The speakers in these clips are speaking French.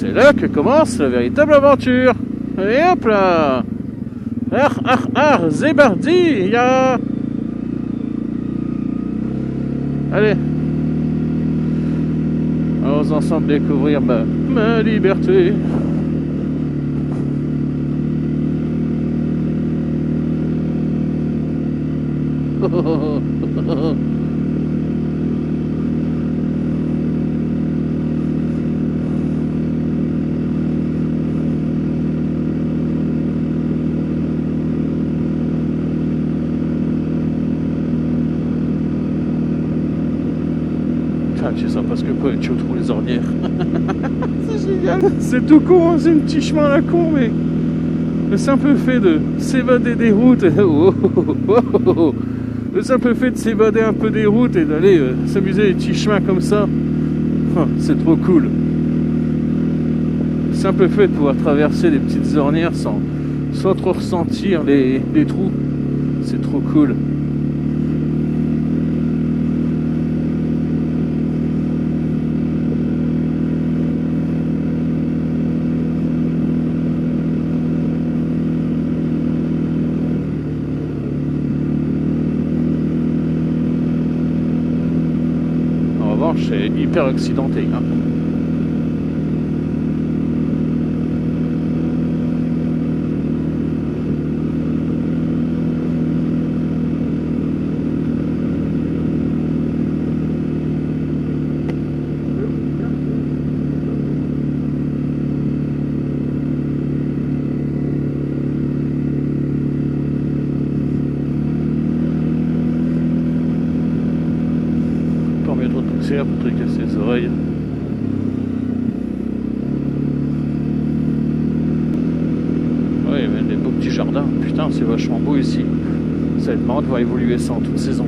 c'est là que commence la véritable aventure. Et hop là. Zébardi, ya. Allez. Allons ensemble découvrir ma liberté. C'est sympa ce que quoi, tu retrouves les ornières. C'est génial. C'est tout con, hein, c'est un petit chemin à la con, mais le simple fait de s'évader des routes, le simple fait de s'évader un peu des routes et d'aller s'amuser des petits chemins comme ça, c'est trop cool. Le simple fait de pouvoir traverser des petites ornières sans trop ressentir les trous, c'est trop cool. C'est hyper accidenté. Hein. Pour te casser les oreilles. Ouais, il y a même des beaux petits jardins. Putain, c'est vachement beau ici. Ça va être marrant de voir évoluer ça en toute saison.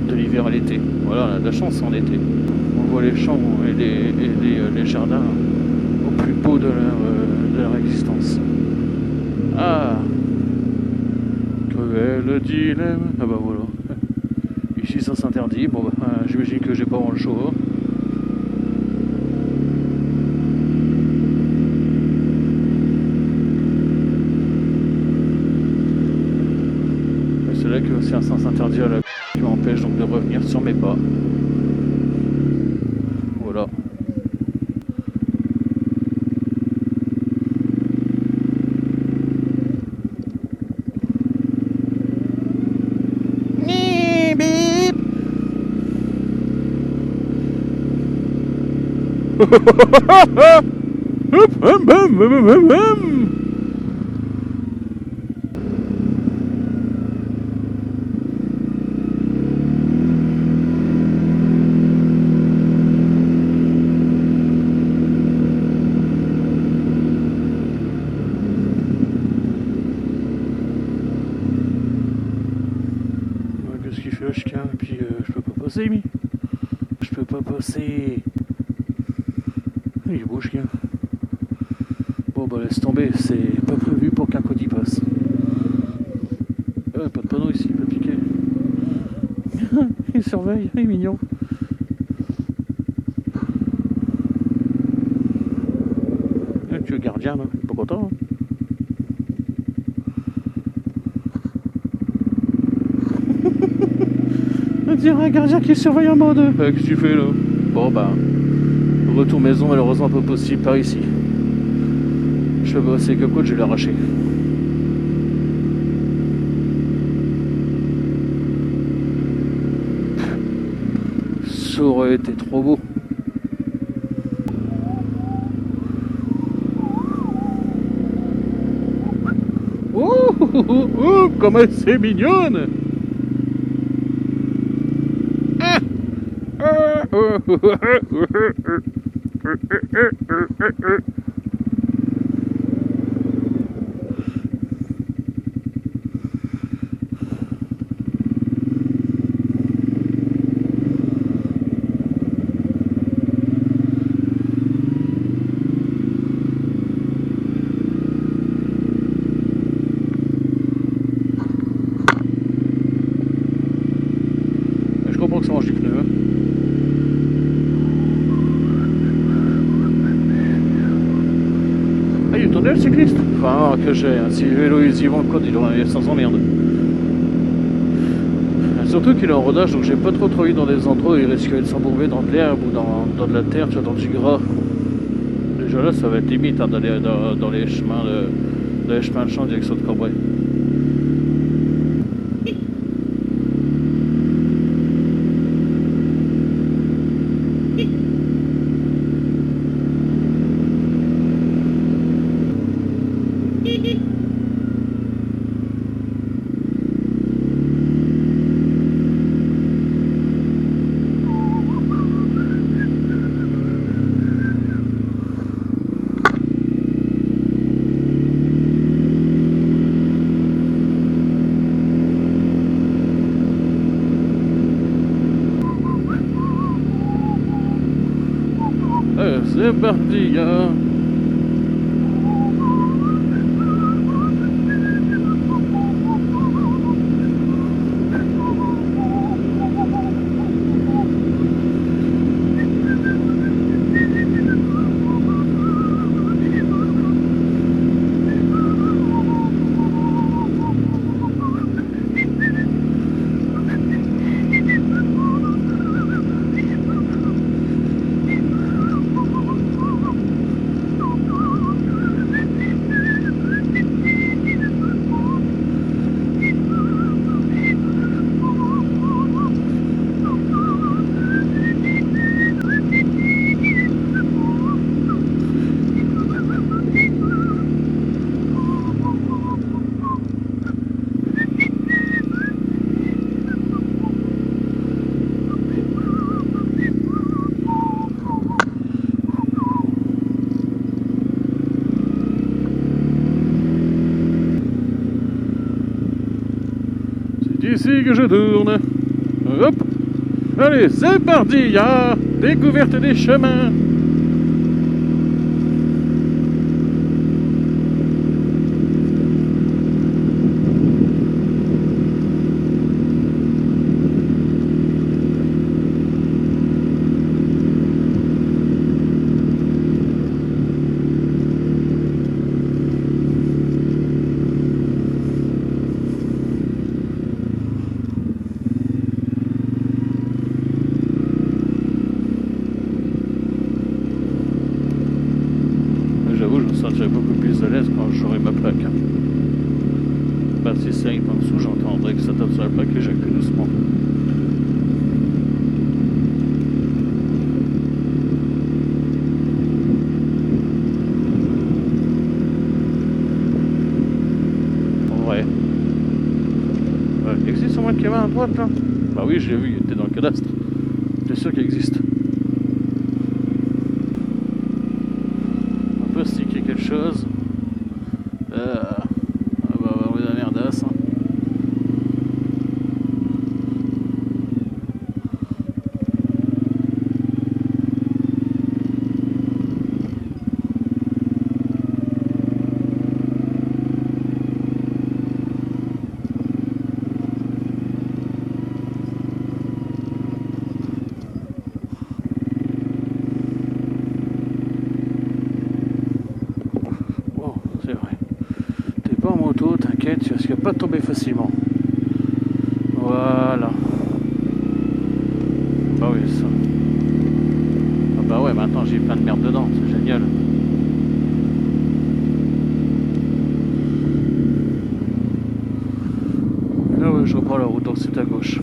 De l'hiver à l'été. Voilà, on a de la chance en été. On voit les champs et les jardins au plus beau de leur existence. Ah, cruel dilemme. Ah bah voilà. Ici ça s'interdit, bon bah j'imagine que j'ai pas vraiment le choix. C'est là que c'est un sens interdit à la qui m'empêche donc de revenir sur mes pas. Voilà. Qu'est-ce qu'il fait le chien? Et puis je peux pas passer, mi. Je peux pas passer. Il est beau chien. Bon bah laisse tomber, c'est pas prévu pour qu'un colis passe. Pas de panneau ici, pas de piquet. Il surveille, il est mignon. Tu es gardien là, pas content. Hein. On dirait un gardien qui surveille un mode. Qu'est-ce que tu fais là? Bon bah, retour maison malheureusement pas possible par ici. Je vais bosser avec le coach, je vais l'arracher. Ça aurait été trop beau. Oh, comme elle c'est mignonne. Je comprends que ça mange du pneu. le cycliste. Enfin, que j'ai. Si les vélos ils y vont, le code, il aura sans emmerde. Surtout qu'il est en rodage, donc j'ai pas trop envie dans des endroits où il risque de s'embourber dans de l'herbe ou dans de la terre, tu vois, dans du gras. Déjà là, ça va être limite hein, d'aller dans les chemins de champ en direction de Corbray. C'est parti, gars. Ici que je tourne. Hop. Allez, c'est parti, ya. Découverte des chemins. J'avoue, je me sentirais beaucoup plus à l'aise quand j'aurai ma plaque. Bah, si c'est un en dessous, j'entendrai que ça tape sur la plaque et j'aille plus doucement. En vrai. Il existe au moins de camion à droite là? Bah oui, je l'ai vu, il était dans le cadastre. T'es sûr qu'il existe? Quelque chose. Ah bah on va la merdasse. Hein. T'inquiète, tu risques pas de tomber facilement. Voilà. Bah oui, ça. Ah bah ouais, maintenant j'ai plein de merde dedans, c'est génial. Là ouais, je reprends la route, donc c'est à gauche.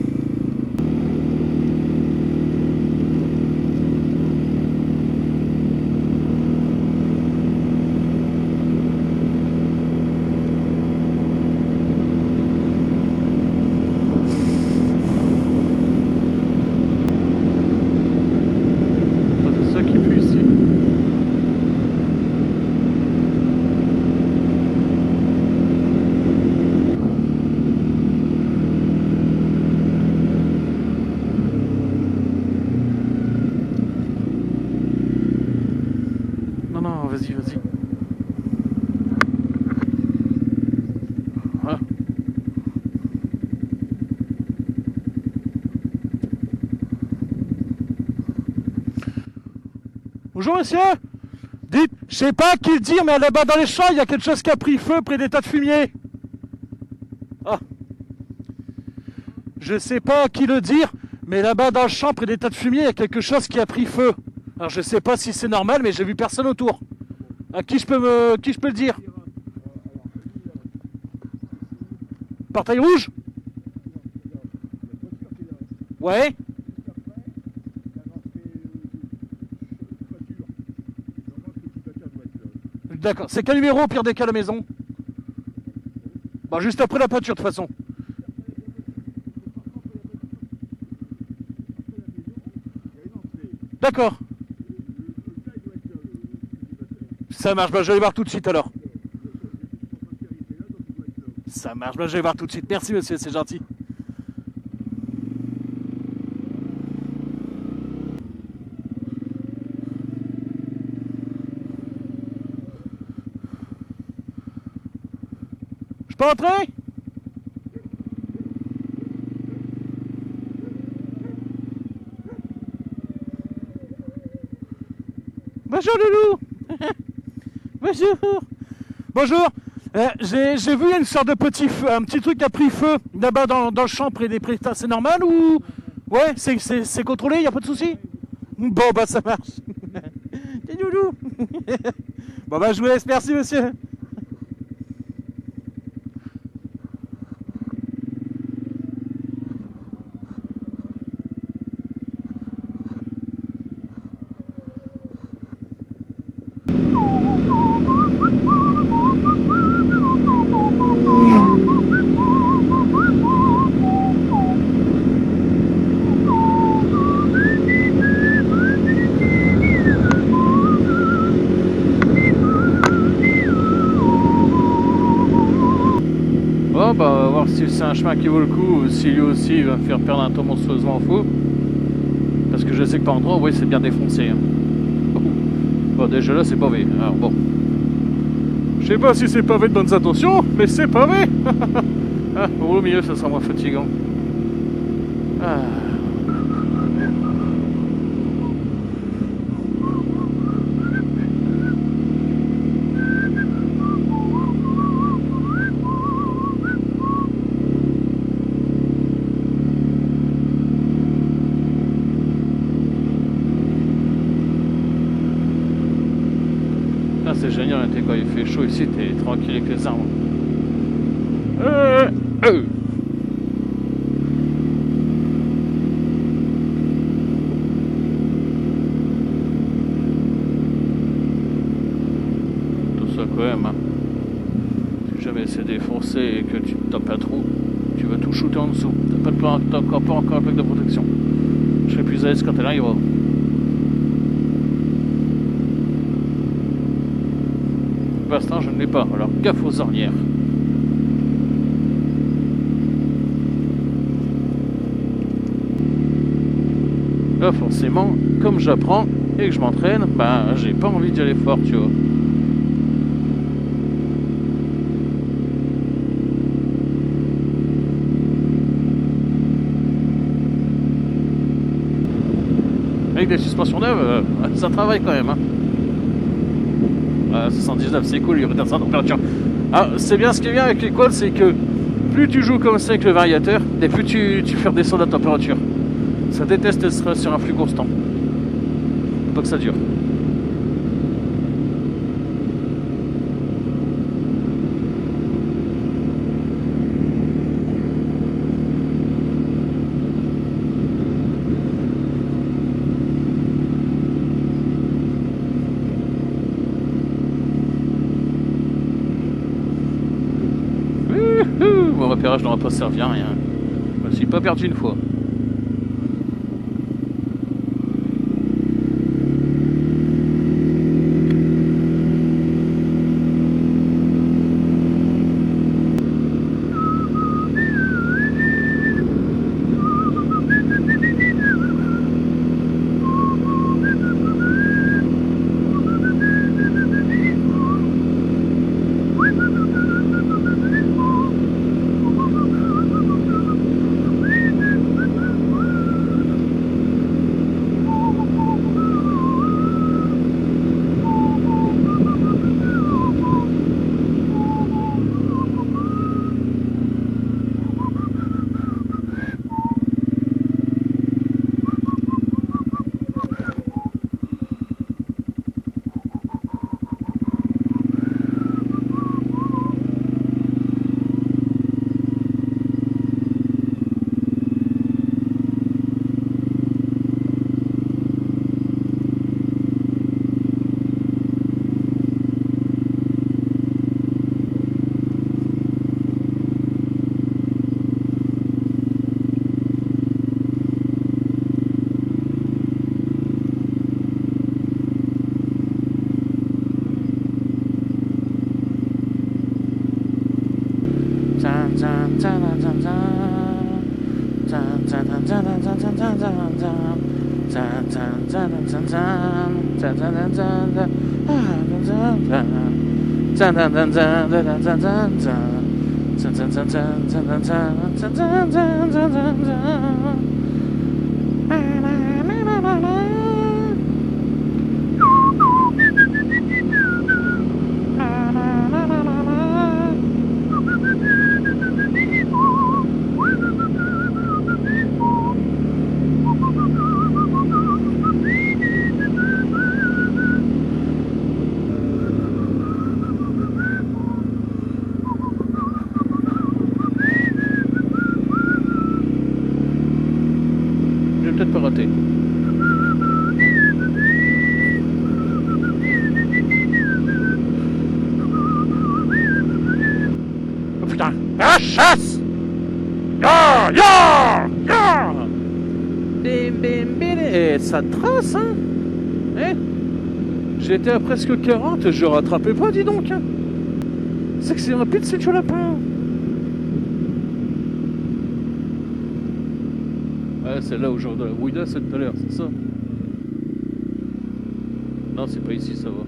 Vas-y, vas-y. Ah. Bonjour monsieur, Dites, je sais pas qui le dire, mais là-bas dans les champs, il y a quelque chose qui a pris feu près des tas de fumier. Ah. Je sais pas qui le dire, mais là-bas dans le champ, près des tas de fumier, il y a quelque chose qui a pris feu. Alors je sais pas si c'est normal, mais j'ai vu personne autour. À qui je peux le dire? Portail rouge? Ouais. D'accord. C'est quel numéro au pire des cas à la maison? Bah juste après la peinture de toute façon. D'accord. Ça marche, bah je vais aller voir tout de suite alors. Ça marche, bah je vais voir tout de suite. Merci monsieur, c'est gentil. Je peux entrer? Bonjour Loulou. Bonjour. Bonjour. J'ai vu une sorte de petit feu, un petit truc qui a pris feu là-bas dans le champ près des prestats. C'est normal ou... Ouais, c'est contrôlé, y a pas de souci? Bon bah ça marche. C'est Loulou. Bon bah je vous laisse, merci monsieur. Bon bah on va voir si c'est un chemin qui vaut le coup ou si lui aussi il va me faire perdre un temps monstrueusement fou. Parce que je sais que par endroit, oui c'est bien défoncé. Hein. Bon déjà là c'est pavé, alors bon. Je sais pas si c'est pavé de bonnes intentions, mais c'est pavé. Ah, au milieu ça sera moins fatigant. Ah. C'est génial, quand il fait chaud ici, t'es tranquille avec les arbres. Tout ça quand même, hein. Si jamais c'est défoncé et que tu te tapes un trou, tu vas tout shooter en dessous. T'as pas encore un plaque de protection. Je serai plus à l'aise quand elle arrivera. Pour l'instant je ne l'ai pas, alors gaffe aux ornières. Là forcément, comme j'apprends et que je m'entraîne, bah j'ai pas envie d'y aller fort, tu vois. Avec des suspensions neuves, ça travaille quand même, hein. 79 c'est cool, il retient sa température. Ah, c'est bien, ce qui est bien avec les quads, c'est que plus tu joues comme ça avec le variateur, et plus tu fais redescendre la température. Ça déteste d'être sur un flux constant. Faut pas que ça dure. Mon repérage n'aura pas servi à rien. Je me suis pas perdu une fois. J'ai peut-être pas raté. Oh putain! La chasse! Ya! Ya! Ya! Bim bim bim! Et ça trace, hein? Eh? J'étais à presque 40, je rattrapais pas, dis donc! Hein. C'est que c'est rapide, c'est le lapin! Ouais, c'est là où genre de la Ouida, c'est tout à l'heure, c'est ça? Non, c'est pas ici, ça va.